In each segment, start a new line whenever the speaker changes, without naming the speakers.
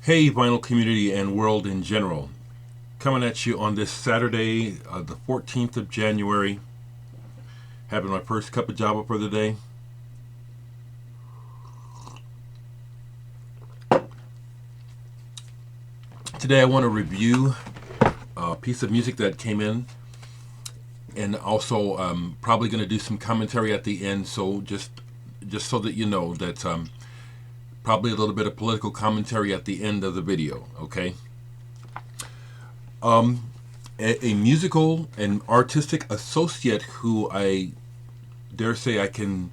Hey, vinyl community and world in general. Coming at you on this Saturday, the 14th of January. Having my first cup of java for the day. Today I want to review a piece of music that came in, and also probably going to do some commentary at the end. So just so that you know that probably a little bit of political commentary at the end of the video. Okay. A musical and artistic associate who I dare say I can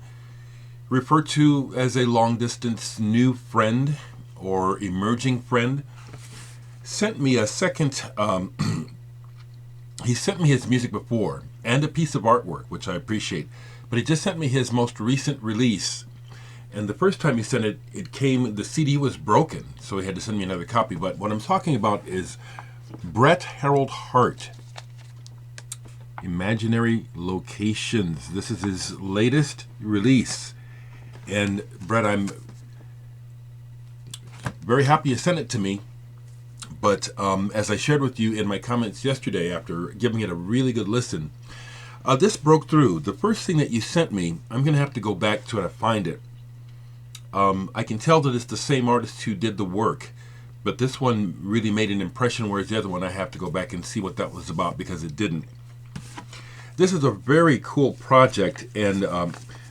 refer to as a long distance new friend or emerging friend sent me a second. He sent me his music before and a piece of artwork, which I appreciate, but he just sent me his most recent release. And the first time he sent it, the CD was broken, so he had to send me another copy. But what I'm talking about is Bret Hart, Imaginary Locations. This is his latest release. And Bret, I'm very happy you sent it to me. But as I shared with you in my comments yesterday after giving it a really good listen, this broke through. The first thing that you sent me, I'm going to have to go back to it and find it. I can tell that it's the same artist who did the work, but this one really made an impression, whereas the other one I have to go back and see what that was about because it didn't. This is a very cool project, and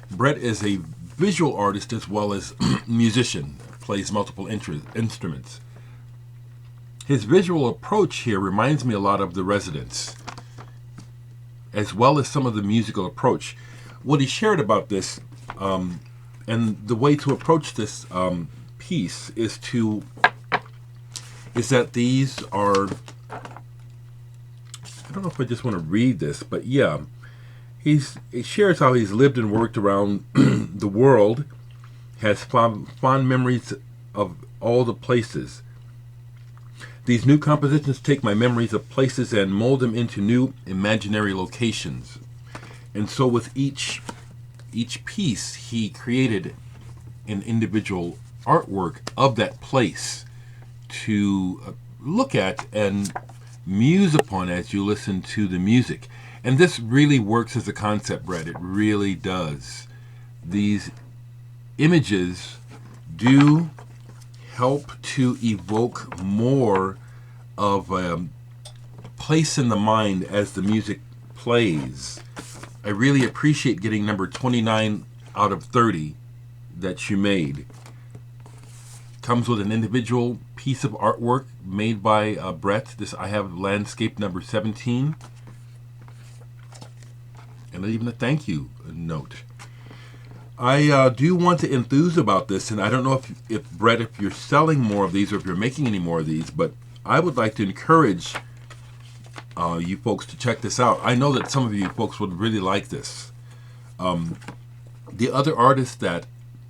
Bret is a visual artist as well as musician, plays multiple instruments. His visual approach here reminds me a lot of The Residents, as well as some of the musical approach. What he shared about this, and the way to approach this piece is that these are, I don't know if I just want to read this, but yeah, he shares how he's lived and worked around the world, has fond memories of all the places. These new compositions take my memories of places and mold them into new imaginary locations. And so with each piece, he created an individual artwork of that place to look at and muse upon as you listen to the music. And this really works as a concept, Bret. It really does. These images do help to evoke more of a place in the mind as the music plays. I really appreciate getting number 29 out of 30 that you made. Comes with an individual piece of artwork made by Bret. I have landscape number 17. And even a thank you note. I do want to enthuse about this, and I don't know if Bret, if you're selling more of these or if you're making any more of these, but I would like to encourage you folks to check this out. I know that some of you folks would really like this. The other artist that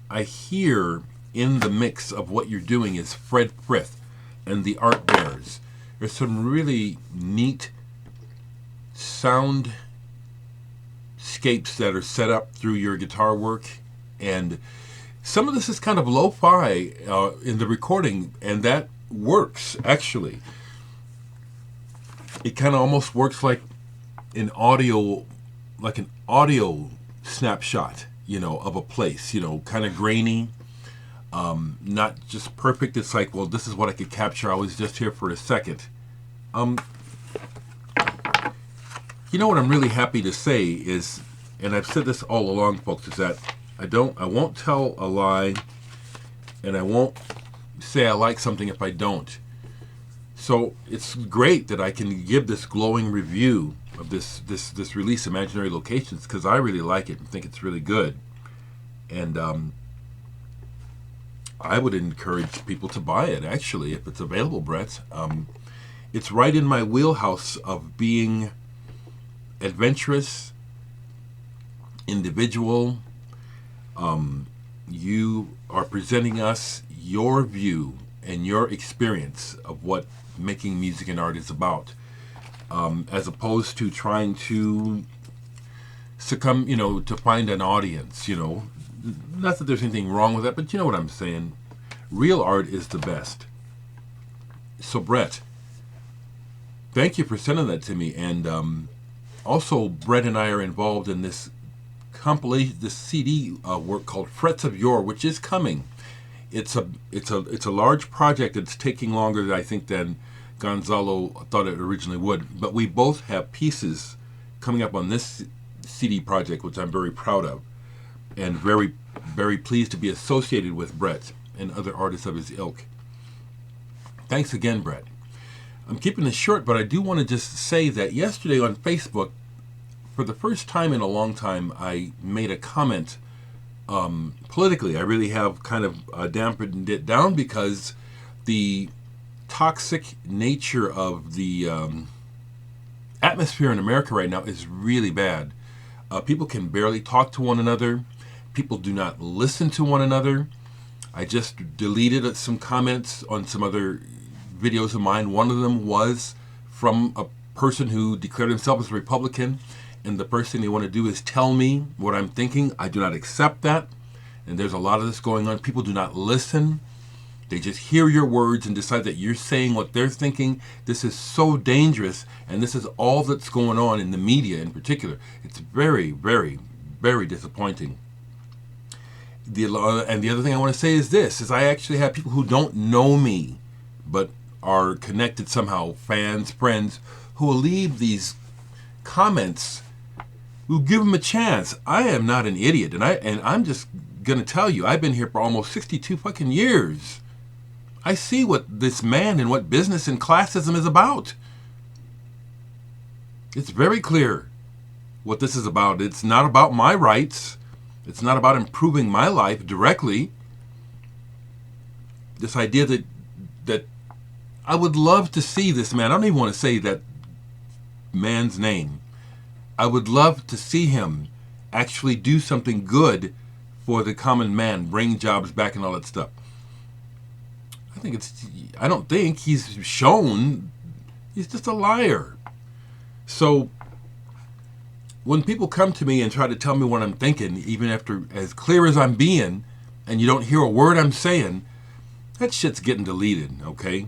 I hear in the mix of what you're doing is Fred Frith and the Art Bears. There's some really neat soundscapes that are set up through your guitar work, and some of this is kind of lo-fi in the recording, and that works actually. It kind of almost works like an audio snapshot, of a place, kind of grainy, not just perfect. It's like, well, this is what I could capture. I was just here for a second. What I'm really happy to say is, and I've said this all along, folks, is that I won't tell a lie, and I won't say I like something if I don't. So it's great that I can give this glowing review of this release, Imaginary Locations, because I really like it and think it's really good. And I would encourage people to buy it, actually, if it's available, Bret. It's right in my wheelhouse of being adventurous, individual. You are presenting us your view and your experience of what making music and art is about, as opposed to trying to succumb, to find an audience, Not that there's anything wrong with that, but you know what I'm saying. Real art is the best. So Bret, thank you for sending that to me. And also, Bret and I are involved in this compilation, this CD work called Frets of Yore, which is coming. It's a large project. It's taking longer than I think than Gonzalo thought it originally would. But we both have pieces coming up on this CD project, which I'm very proud of, and very, very pleased to be associated with Bret and other artists of his ilk. Thanks again, Bret. I'm keeping this short, but I do want to just say that yesterday on Facebook, for the first time in a long time, I made a comment politically. I really have kind of dampened it down because the toxic nature of the atmosphere in America right now is really bad. People can barely talk to one another. People do not listen to one another. I just deleted some comments on some other videos of mine. One of them was from a person who declared himself as a Republican, and the first thing they want to do is tell me what I'm thinking. I do not accept that, and there's a lot of this going on. People do not listen. They just hear your words and decide that you're saying what they're thinking. This is so dangerous, and this is all that's going on in the media in particular. It's very, very, very disappointing. And the other thing I want to say is this, is I actually have people who don't know me, but are connected somehow, fans, friends, who will leave these comments. We'll give them a chance. I am not an idiot, and I'm just gonna tell you, I've been here for almost 62 fucking years. I see what this man and what business and classism is about. It's very clear what this is about. It's not about my rights. It's not about improving my life directly. This idea that I would love to see this man. I don't even want to say that man's name. I would love to see him actually do something good for the common man, bring jobs back and all that stuff. I don't think he's shown. He's just a liar. So when people come to me and try to tell me what I'm thinking, even after as clear as I'm being, and you don't hear a word I'm saying, that shit's getting deleted, okay?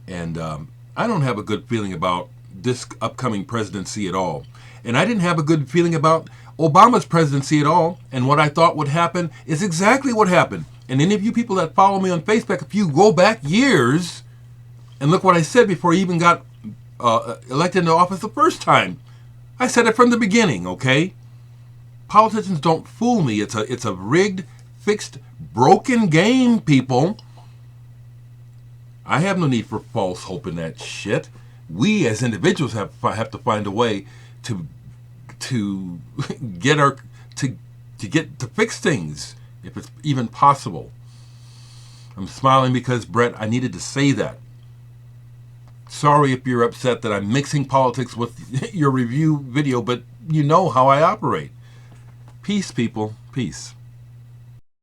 And I don't have a good feeling about this upcoming presidency at all. And I didn't have a good feeling about Obama's presidency at all. And what I thought would happen is exactly what happened. And any of you people that follow me on Facebook, if you go back years and look what I said before he even got elected into office the first time, I said it from the beginning, okay? Politicians don't fool me. It's a rigged, fixed, broken game, people. I have no need for false hope in that shit. We as individuals have to find a way to fix things, if it's even possible. I'm smiling because, Bret, I needed to say that. Sorry if you're upset that I'm mixing politics with your review video, but you know how I operate. Peace, people. Peace.